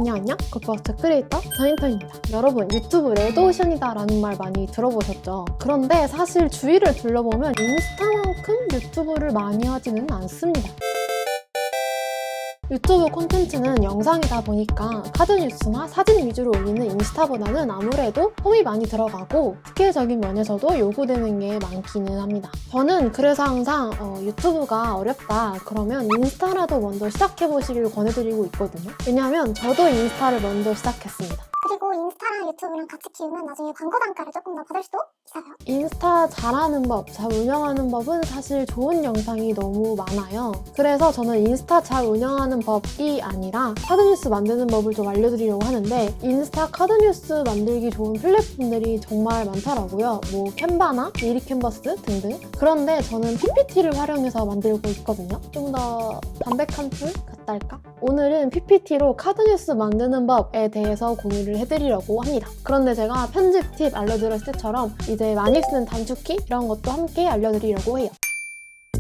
안녕 굿버스트 크리에이터 전인턴입니다. 여러분 유튜브 레드오션이다 라는 말 많이 들어보셨죠? 그런데 사실 주위를 둘러보면 인스타만큼 유튜브를 많이 하지는 않습니다. 유튜브 콘텐츠는 영상이다 보니까 카드뉴스나 사진 위주로 올리는 인스타보다는 아무래도 폼이 많이 들어가고 스킬적인 면에서도 요구되는 게 많기는 합니다. 저는 그래서 항상 유튜브가 어렵다 그러면 인스타라도 먼저 시작해보시길 권해드리고 있거든요. 왜냐하면 저도 인스타를 먼저 시작했습니다. 그리고 인스타랑 유튜브랑 같이 키우면 나중에 광고 단가를 조금 더 받을 수도 있어요. 인스타 잘하는 법, 잘 운영하는 법은 사실 좋은 영상이 너무 많아요. 그래서 저는 인스타 잘 운영하는 법이 아니라 카드뉴스 만드는 법을 좀 알려드리려고 하는데, 인스타 카드뉴스 만들기 좋은 플랫폼들이 정말 많더라고요. 뭐 캔바나, 미리 캔버스 등등. 그런데 저는 PPT를 활용해서 만들고 있거든요. 좀 더 담백한 툴 같다 할까? 오늘은 PPT로 카드뉴스 만드는 법에 대해서 공유를 해드리려고 합니다. 그런데 제가 편집 팁 알려드렸을 때처럼 이제 많이 쓰는 단축키 이런 것도 함께 알려드리려고 해요.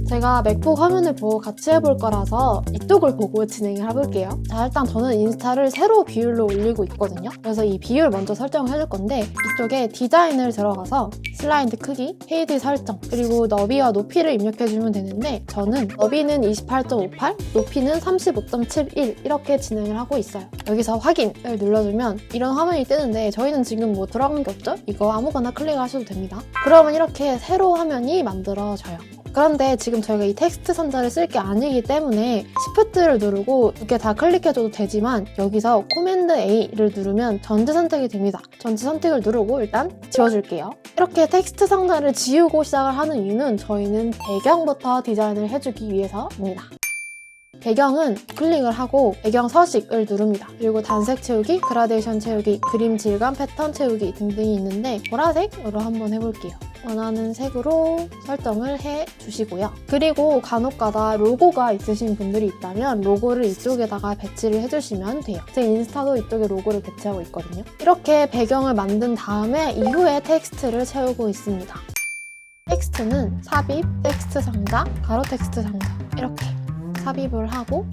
제가 맥북 화면을 보고 같이 해볼 거라서 이쪽을 보고 진행을 해볼게요. 자, 일단 저는 인스타를 세로 비율로 올리고 있거든요. 그래서 이 비율 먼저 설정을 해줄 건데, 이쪽에 디자인을 들어가서 슬라이드 크기, 페이지 설정, 그리고 너비와 높이를 입력해주면 되는데, 저는 너비는 28.58, 높이는 35.71 이렇게 진행을 하고 있어요. 여기서 확인을 눌러주면 이런 화면이 뜨는데, 저희는 지금 뭐 들어간 게 없죠? 이거 아무거나 클릭하셔도 됩니다. 그러면 이렇게 세로 화면이 만들어져요. 그런데 지금 저희가 이 텍스트 상자를 쓸 게 아니기 때문에 Shift를 누르고 두 개 다 클릭해줘도 되지만, 여기서 코맨드 A를 누르면 전체 선택이 됩니다. 전체 선택을 누르고 일단 지워줄게요. 이렇게 텍스트 상자를 지우고 시작을 하는 이유는 저희는 배경부터 디자인을 해주기 위해서입니다. 배경은 클릭을 하고 배경 서식을 누릅니다. 그리고 단색 채우기, 그라데이션 채우기, 그림 질감, 패턴 채우기 등등이 있는데, 보라색으로 한번 해볼게요. 원하는 색으로 설정을 해주시고요. 그리고 간혹가다 로고가 있으신 분들이 있다면 로고를 이쪽에다가 배치를 해주시면 돼요. 제 인스타도 이쪽에 로고를 배치하고 있거든요. 이렇게 배경을 만든 다음에 이후에 텍스트를 채우고 있습니다. 텍스트는 삽입, 텍스트 상자, 가로 텍스트 상자 이렇게 삽입을 하고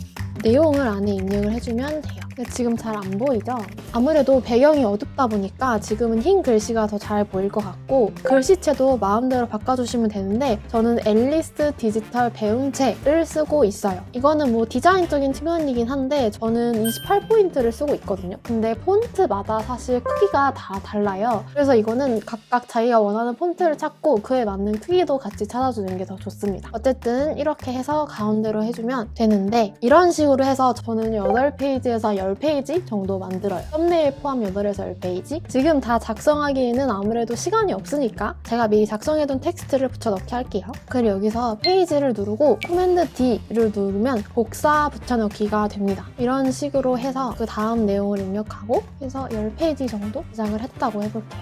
내용을 안에 입력을 해주면 돼요. 근데 지금 잘 안 보이죠? 아무래도 배경이 어둡다 보니까 지금은 흰 글씨가 더 잘 보일 것 같고, 글씨체도 마음대로 바꿔주시면 되는데, 저는 앨리스 디지털 배움체를 쓰고 있어요. 이거는 뭐 디자인적인 측면이긴 한데 저는 28포인트를 쓰고 있거든요. 근데 폰트마다 사실 크기가 다 달라요. 그래서 이거는 각각 자기가 원하는 폰트를 찾고 그에 맞는 크기도 같이 찾아주는 게 더 좋습니다. 어쨌든 이렇게 해서 가운데로 해주면 되는데, 이런 식으로 해서 저는 8페이지에서 10페이지 정도 만들어요. 썸네일 포함 8에서 10페이지. 지금 다 작성하기에는 아무래도 시간이 없으니까 제가 미리 작성해둔 텍스트를 붙여넣기 할게요. 그리고 여기서 페이지를 누르고 코맨드 D를 누르면 복사 붙여넣기가 됩니다. 이런 식으로 해서 그 다음 내용을 입력하고 해서 10페이지 정도 제작을 했다고 해볼게요.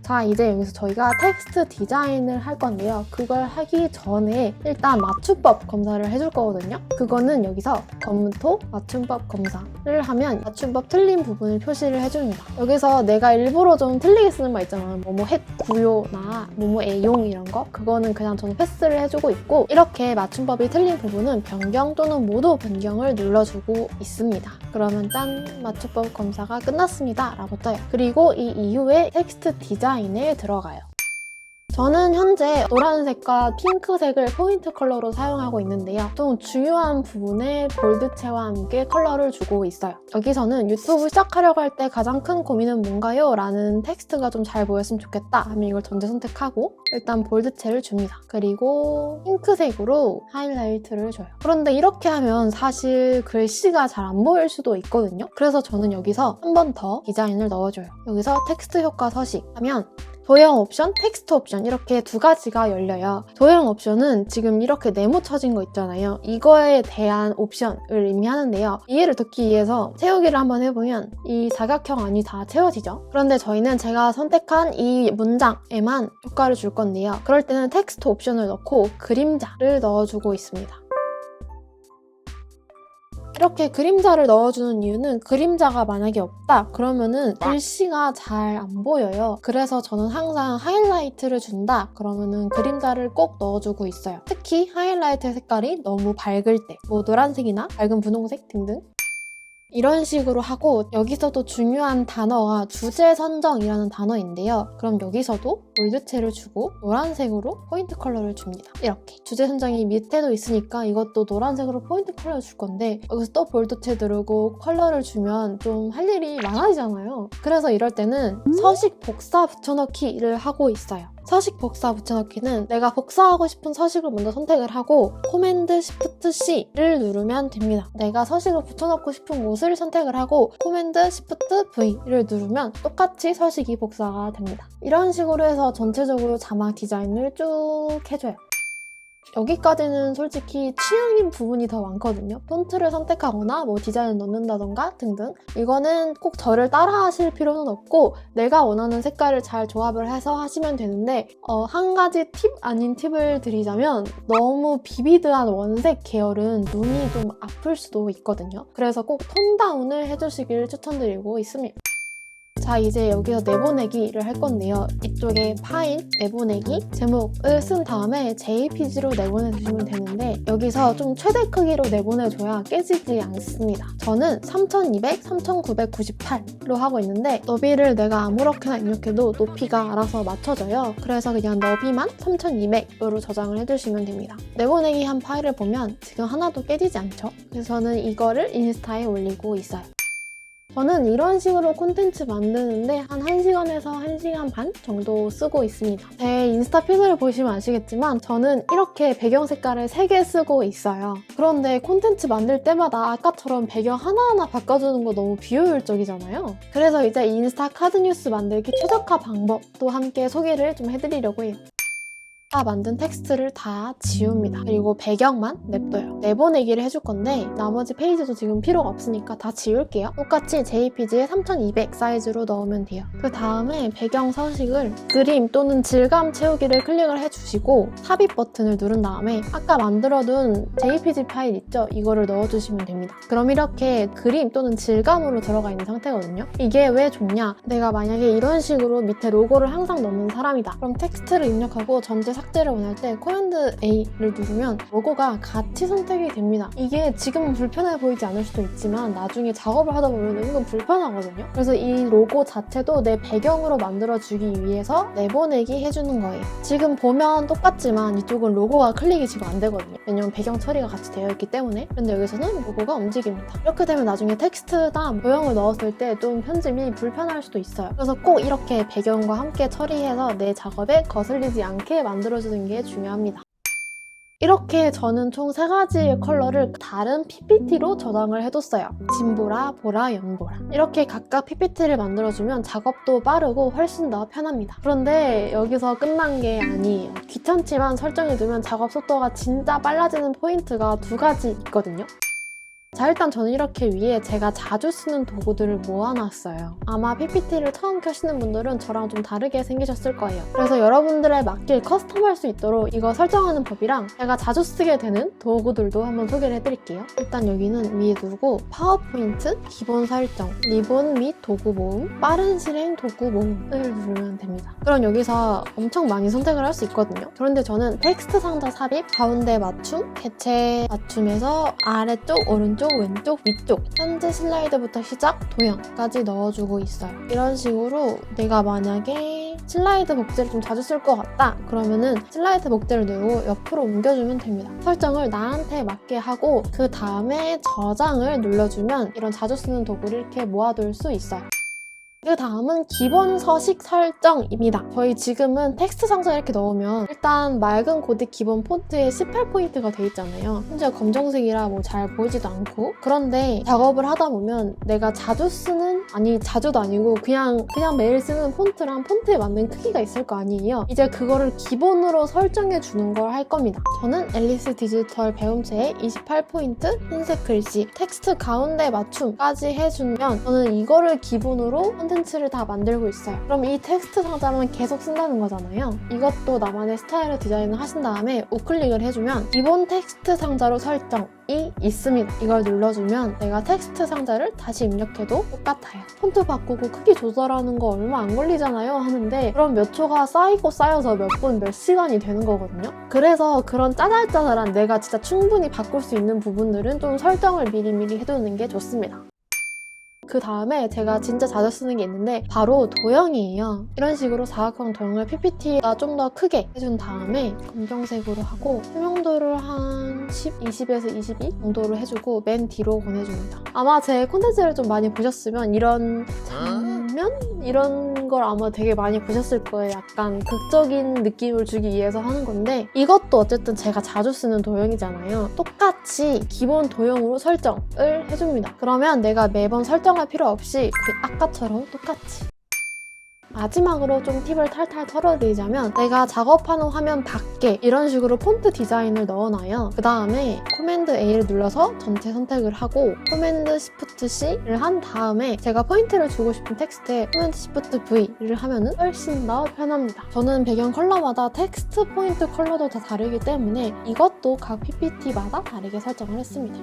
자, 이제 여기서 저희가 텍스트 디자인을 할 건데요. 그걸 하기 전에 일단 맞춤법 검사를 해줄 거거든요. 그거는 여기서 검토 맞춤법 검사를 하면 맞춤법 틀린 부분을 표시를 해줍니다. 여기서 내가 일부러 좀 틀리게 쓰는 말 있잖아요. 뭐뭐 헷 구요나 뭐뭐의 용 이런 거, 그거는 그냥 저는 패스를 해주고 있고, 이렇게 맞춤법이 틀린 부분은 변경 또는 모두 변경을 눌러주고 있습니다. 그러면 짠! 맞춤법 검사가 끝났습니다 라고 떠요. 그리고 이 이후에 텍스트 디자인에 들어가요. 저는 현재 노란색과 핑크색을 포인트 컬러로 사용하고 있는데요. 좀 중요한 부분에 볼드체와 함께 컬러를 주고 있어요. 여기서는 유튜브 시작하려고 할 때 가장 큰 고민은 뭔가요? 라는 텍스트가 좀 잘 보였으면 좋겠다 하면 이걸 전체 선택하고 일단 볼드체를 줍니다. 그리고 핑크색으로 하이라이트를 줘요. 그런데 이렇게 하면 사실 글씨가 잘 안 보일 수도 있거든요. 그래서 저는 여기서 한 번 더 디자인을 넣어줘요. 여기서 텍스트 효과 서식 하면 도형 옵션, 텍스트 옵션 이렇게 두 가지가 열려요. 도형 옵션은 지금 이렇게 네모 쳐진 거 있잖아요. 이거에 대한 옵션을 의미하는데요. 이해를 돕기 위해서 채우기를 한번 해보면 이 사각형 안이 다 채워지죠. 그런데 저희는 제가 선택한 이 문장에만 효과를 줄 건데요. 그럴 때는 텍스트 옵션을 넣고 그림자를 넣어주고 있습니다. 이렇게 그림자를 넣어주는 이유는 그림자가 만약에 없다 그러면은 글씨가 잘 안 보여요. 그래서 저는 항상 하이라이트를 준다 그러면은 그림자를 꼭 넣어주고 있어요. 특히 하이라이트 색깔이 너무 밝을 때, 뭐 노란색이나 밝은 분홍색 등등 이런 식으로 하고 여기서도 중요한 단어가 주제 선정이라는 단어인데요. 그럼 여기서도 볼드체를 주고 노란색으로 포인트 컬러를 줍니다. 이렇게 주제 선정이 밑에도 있으니까 이것도 노란색으로 포인트 컬러를 줄 건데 여기서 또 볼드체 누르고 컬러를 주면 좀 할 일이 많아지잖아요. 그래서 이럴 때는 서식 복사 붙여넣기를 하고 있어요. 서식 복사 붙여넣기는 내가 복사하고 싶은 서식을 먼저 선택을 하고 코맨드 시프트 C를 누르면 됩니다. 내가 서식을 붙여넣고 싶은 곳을 선택을 하고 코맨드 시프트 V를 누르면 똑같이 서식이 복사가 됩니다. 이런 식으로 해서 전체적으로 자막 디자인을 쭉 해줘요. 여기까지는 솔직히 취향인 부분이 더 많거든요. 폰트를 선택하거나 뭐 디자인을 넣는다던가 등등. 이거는 꼭 저를 따라 하실 필요는 없고 내가 원하는 색깔을 잘 조합을 해서 하시면 되는데 한 가지 팁 아닌 팁을 드리자면 너무 비비드한 원색 계열은 눈이 좀 아플 수도 있거든요. 그래서 꼭 톤 다운을 해주시길 추천드리고 있습니다. 자, 이제 여기서 내보내기를 할 건데요. 이쪽에 파일 내보내기 제목을 쓴 다음에 JPG로 내보내주시면 되는데 여기서 좀 최대 크기로 내보내줘야 깨지지 않습니다. 저는 3200, 3998로 하고 있는데 너비를 내가 아무렇게나 입력해도 높이가 알아서 맞춰져요. 그래서 그냥 너비만 3200으로 저장을 해주시면 됩니다. 내보내기 한 파일을 보면 지금 하나도 깨지지 않죠? 그래서 저는 이거를 인스타에 올리고 있어요. 저는 이런 식으로 콘텐츠 만드는데 한 1시간에서 1시간 반 정도 쓰고 있습니다. 제 인스타 피드를 보시면 아시겠지만 저는 이렇게 배경 색깔을 3개 쓰고 있어요. 그런데 콘텐츠 만들 때마다 아까처럼 배경 하나하나 바꿔주는 거 너무 비효율적이잖아요. 그래서 이제 인스타 카드 뉴스 만들기 최적화 방법도 함께 소개를 좀 해드리려고 해요. 만든 텍스트를 다 지웁니다. 그리고 배경만 냅둬요. 내보내기를 해줄 건데 나머지 페이지도 지금 필요가 없으니까 다 지울게요. 똑같이 JPG에 3200 사이즈로 넣으면 돼요. 그 다음에 배경 서식을 그림 또는 질감 채우기를 클릭을 해주시고 삽입 버튼을 누른 다음에 아까 만들어둔 JPG 파일 있죠? 이거를 넣어주시면 됩니다. 그럼 이렇게 그림 또는 질감으로 들어가 있는 상태거든요. 이게 왜 좋냐? 내가 만약에 이런 식으로 밑에 로고를 항상 넣는 사람이다. 그럼 텍스트를 입력하고 전체 삭제를 원할 때 코맨드 A를 누르면 로고가 같이 선택이 됩니다. 이게 지금은 불편해 보이지 않을 수도 있지만 나중에 작업을 하다 보면 은근 불편하거든요. 그래서 이 로고 자체도 내 배경으로 만들어주기 위해서 내보내기 해주는 거예요. 지금 보면 똑같지만 이쪽은 로고가 클릭이 지금 안 되거든요. 왜냐면 배경 처리가 같이 되어 있기 때문에. 그런데 여기서는 로고가 움직입니다. 이렇게 되면 나중에 텍스트나 모형을 넣었을 때 좀 편집이 불편할 수도 있어요. 그래서 꼭 이렇게 배경과 함께 처리해서 내 작업에 거슬리지 않게 만들어주는 게 중요합니다. 이렇게 저는 총 3가지의 컬러를 다른 PPT로 저장을 해뒀어요. 진보라, 보라, 연보라. 이렇게 각각 PPT를 만들어주면 작업도 빠르고 훨씬 더 편합니다. 그런데 여기서 끝난 게 아니에요. 귀찮지만 설정해두면 작업 속도가 진짜 빨라지는 포인트가 2가지 있거든요. 자, 일단 저는 이렇게 위에 제가 자주 쓰는 도구들을 모아놨어요. 아마 PPT를 처음 켜시는 분들은 저랑 좀 다르게 생기셨을 거예요. 그래서 여러분들에 맞게 커스텀할 수 있도록 이거 설정하는 법이랑 제가 자주 쓰게 되는 도구들도 한번 소개를 해드릴게요. 일단 여기는 위에 누르고 파워포인트, 기본 설정, 리본 및 도구 모음, 빠른 실행 도구 모음을 누르면 됩니다. 그럼 여기서 엄청 많이 선택을 할 수 있거든요. 그런데 저는 텍스트 상자 삽입, 가운데 맞춤, 개체 맞춤에서 아래쪽, 오른쪽, 왼쪽, 위쪽 현재 슬라이드부터 시작, 도형까지 넣어주고 있어요. 이런 식으로 내가 만약에 슬라이드 복제를 좀 자주 쓸 것 같다 그러면은 슬라이드 복제를 누르고 옆으로 옮겨주면 됩니다. 설정을 나한테 맞게 하고 그 다음에 저장을 눌러주면 이런 자주 쓰는 도구를 이렇게 모아둘 수 있어요. 그 다음은 기본 서식 설정입니다. 저희 지금은 텍스트 상자 이렇게 넣으면 일단 맑은 고딕 기본 폰트에 18포인트가 돼 있잖아요. 심지어 검정색이라 뭐 잘 보이지도 않고. 그런데 작업을 하다 보면 내가 자주 쓰는, 아니 자주도 아니고 그냥 매일 쓰는 폰트랑 폰트에 맞는 크기가 있을 거 아니에요. 이제 그거를 기본으로 설정해 주는 걸 할 겁니다. 저는 앨리스 디지털 배움체에 28포인트, 흰색 글씨, 텍스트 가운데 맞춤까지 해주면 저는 이거를 기본으로 콘텐츠를 다 만들고 있어요. 그럼 이 텍스트 상자만 계속 쓴다는 거잖아요. 이것도 나만의 스타일로 디자인을 하신 다음에 우클릭을 해주면 기본 텍스트 상자로 설정이 있습니다. 이걸 눌러주면 내가 텍스트 상자를 다시 입력해도 똑같아요. 폰트 바꾸고 크기 조절하는 거 얼마 안 걸리잖아요 하는데 그럼 몇 초가 쌓이고 쌓여서 몇 분, 몇 시간이 되는 거거든요. 그래서 그런 짜잘짜잘한 내가 진짜 충분히 바꿀 수 있는 부분들은 좀 설정을 미리미리 해두는 게 좋습니다. 그 다음에 제가 진짜 자주 쓰는 게 있는데 바로 도형이에요. 이런 식으로 사각형 도형을 PPT가 좀 더 크게 해준 다음에 검정색으로 하고 투명도를 한 10, 20에서 22 정도로 해주고 맨 뒤로 보내줍니다. 아마 제 콘텐츠를 좀 많이 보셨으면 이런 장면? 이런 걸 아마 되게 많이 보셨을 거예요. 약간 극적인 느낌을 주기 위해서 하는 건데 이것도 어쨌든 제가 자주 쓰는 도형이잖아요. 똑같이 기본 도형으로 설정을 해줍니다. 그러면 내가 매번 설정할 필요 없이 아까처럼 똑같이. 마지막으로 좀 팁을 탈탈 털어드리자면 내가 작업하는 화면 밖에 이런 식으로 폰트 디자인을 넣어놔요. 그 다음에 코맨드 A를 눌러서 전체 선택을 하고 코맨드 Shift C를 한 다음에 제가 포인트를 주고 싶은 텍스트에 코맨드 Shift V를 하면 훨씬 더 편합니다. 저는 배경 컬러마다 텍스트 포인트 컬러도 다 다르기 때문에 이것도 각 PPT마다 다르게 설정을 했습니다.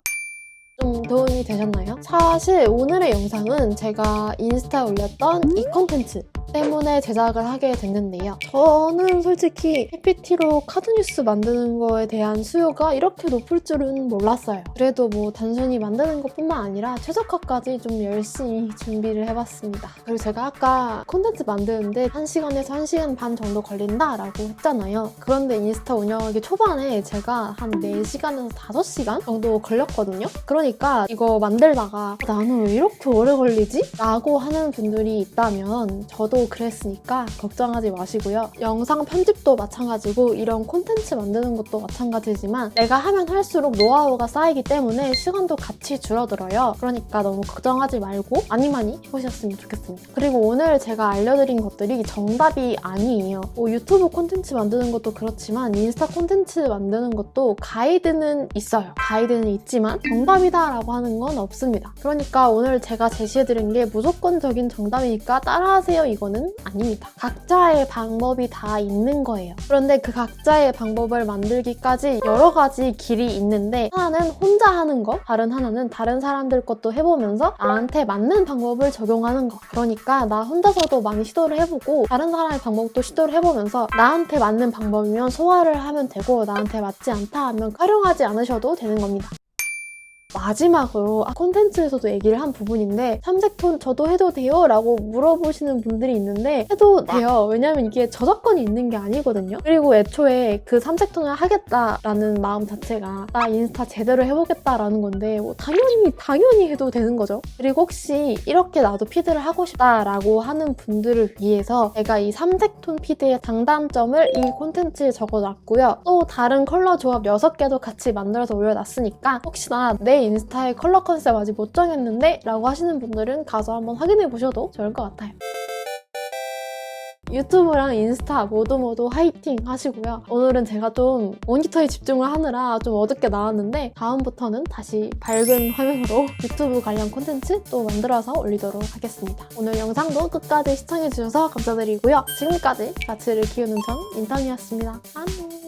좀 도움이 되셨나요? 사실 오늘의 영상은 제가 인스타에 올렸던 이 콘텐츠 때문에 제작을 하게 됐는데요. 저는 솔직히 PPT로 카드뉴스 만드는 거에 대한 수요가 이렇게 높을 줄은 몰랐어요. 그래도 뭐 단순히 만드는 것뿐만 아니라 최적화까지 좀 열심히 준비를 해봤습니다. 그리고 제가 아까 콘텐츠 만드는데 1시간에서 1시간 반 정도 걸린다라고 했잖아요. 그런데 인스타 운영하기 초반에 제가 한 4시간에서 5시간 정도 걸렸거든요. 그러니까 이거 만들다가 나는 왜 이렇게 오래 걸리지? 라고 하는 분들이 있다면 저도 그랬으니까 걱정하지 마시고요. 영상 편집도 마찬가지고 이런 콘텐츠 만드는 것도 마찬가지지만 내가 하면 할수록 노하우가 쌓이기 때문에 시간도 같이 줄어들어요. 그러니까 너무 걱정하지 말고 많이 해보셨으면 좋겠습니다. 그리고 오늘 제가 알려드린 것들이 정답이 아니에요. 유튜브 콘텐츠 만드는 것도 그렇지만 인스타 콘텐츠 만드는 것도 가이드는 있어요. 가이드는 있지만 정답이다 라고 하는 건 없습니다. 그러니까 오늘 제가 제시해드린 게 무조건적인 정답이니까 따라하세요 이거는 아닙니다. 각자의 방법이 다 있는 거예요. 그런데 그 각자의 방법을 만들기까지 여러 가지 길이 있는데 하나는 혼자 하는 거, 다른 하나는 다른 사람들 것도 해보면서 나한테 맞는 방법을 적용하는 거. 그러니까 나 혼자서도 많이 시도를 해보고 다른 사람의 방법도 시도를 해보면서 나한테 맞는 방법이면 소화를 하면 되고 나한테 맞지 않다 하면 활용하지 않으셔도 되는 겁니다. 마지막으로 콘텐츠에서도 얘기를 한 부분인데 삼색톤 저도 해도 돼요? 라고 물어보시는 분들이 있는데 해도 돼요. 왜냐면 이게 저작권이 있는 게 아니거든요. 그리고 애초에 그 삼색톤을 하겠다라는 마음 자체가 나 인스타 제대로 해보겠다라는 건데 뭐 당연히 해도 되는 거죠. 그리고 혹시 이렇게 나도 피드를 하고 싶다라고 하는 분들을 위해서 제가 이 삼색톤 피드의 장단점을 이 콘텐츠에 적어놨고요. 또 다른 컬러 조합 6개도 같이 만들어서 올려놨으니까 혹시나 내 인스타에 컬러 컨셉 아직 못 정했는데? 라고 하시는 분들은 가서 한번 확인해 보셔도 좋을 것 같아요. 유튜브랑 인스타 모두 화이팅 하시고요. 오늘은 제가 좀 모니터에 집중을 하느라 좀 어둡게 나왔는데 다음부터는 다시 밝은 화면으로 유튜브 관련 콘텐츠 또 만들어서 올리도록 하겠습니다. 오늘 영상도 끝까지 시청해주셔서 감사드리고요. 지금까지 가치를 키우는 전 인턴이었습니다. 안녕!